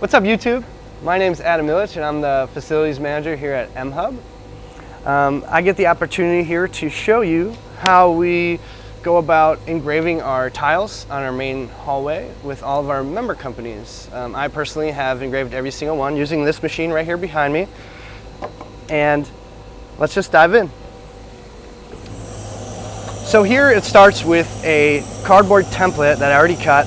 What's up, YouTube? My name's Milich and I'm the facilities manager here at mHUB. I get the opportunity here to show you how we go about engraving our tiles on our main hallway with all of our member companies. I personally have engraved every single one using this machine right here behind me. And let's just dive in. So here it starts with a cardboard template that I already cut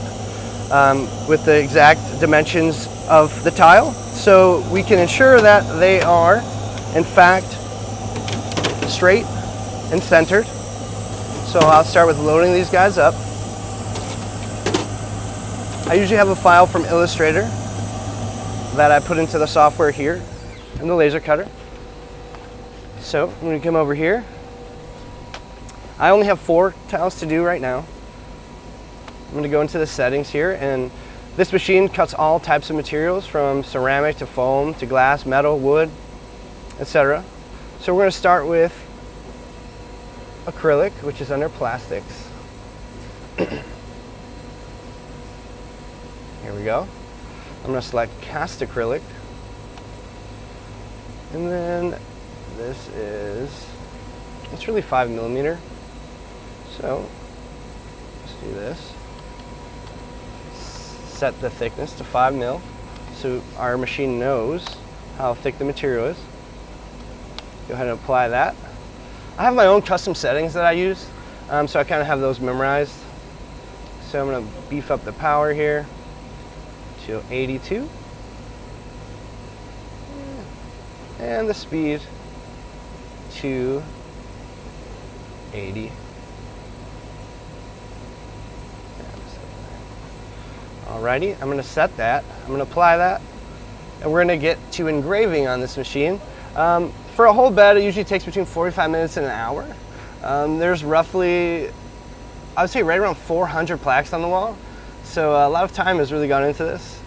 with the exact dimensions of the tile, so we can ensure that they are in fact straight and centered. So I'll start with loading these guys up. I usually have a file from Illustrator that I put into the software here in the laser cutter. So I'm going to come over here. I only have 4 tiles to do right now. I'm going to go into the settings here, and this machine cuts all types of materials from ceramic to foam to glass, metal, wood, etc. So we're going to start with acrylic, which is under plastics. Here we go. I'm going to select cast acrylic, and then it's really 5mm. So let's do this. Set the thickness to 5mm so our machine knows how thick the material is. Go ahead and apply that. I have my own custom settings that I use, so I kind of have those memorized. So I'm going to beef up the power here to 82 and the speed to 80. Alrighty, I'm going to set that, I'm going to apply that, and we're going to get to engraving on this machine. For a whole bed, it usually takes between 45 minutes and an hour. There's roughly, I would say right around 400 plaques on the wall, so a lot of time has really gone into this.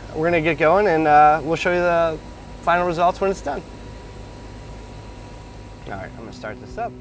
We're going to get going, and we'll show you the final results when it's done. Alright, I'm going to start this up.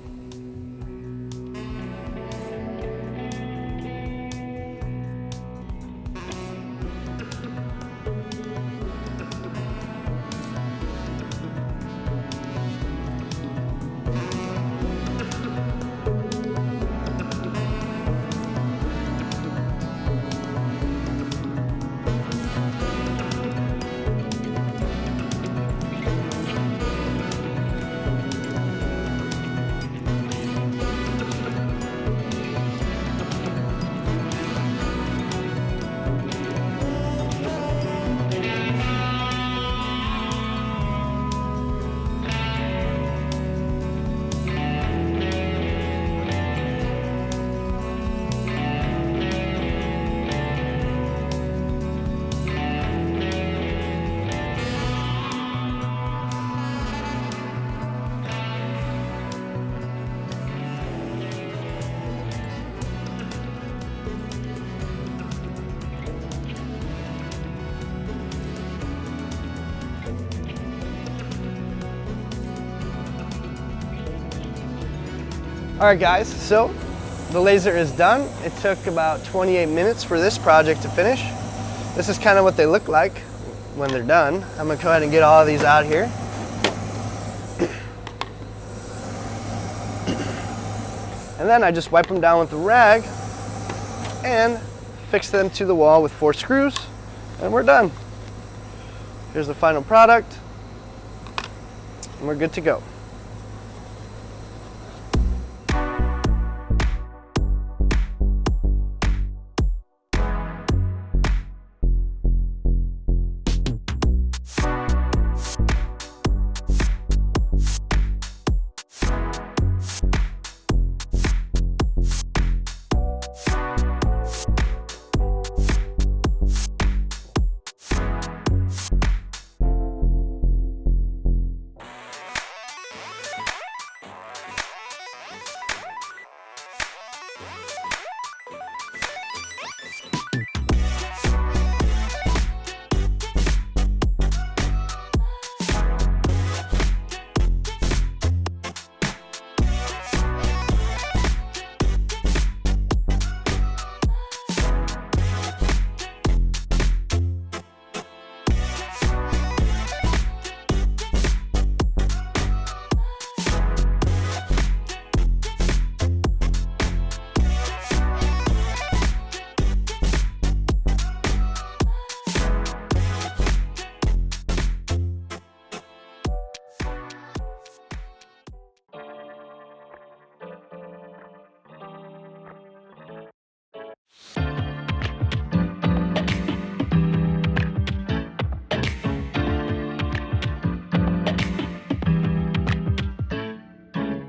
Alright guys, so the laser is done. It took about 28 minutes for this project to finish. This is kind of what they look like when they're done. I'm going to go ahead and get all of these out here. And then I just wipe them down with the rag and fix them to the wall with 4 screws, and we're done. Here's the final product, and we're good to go.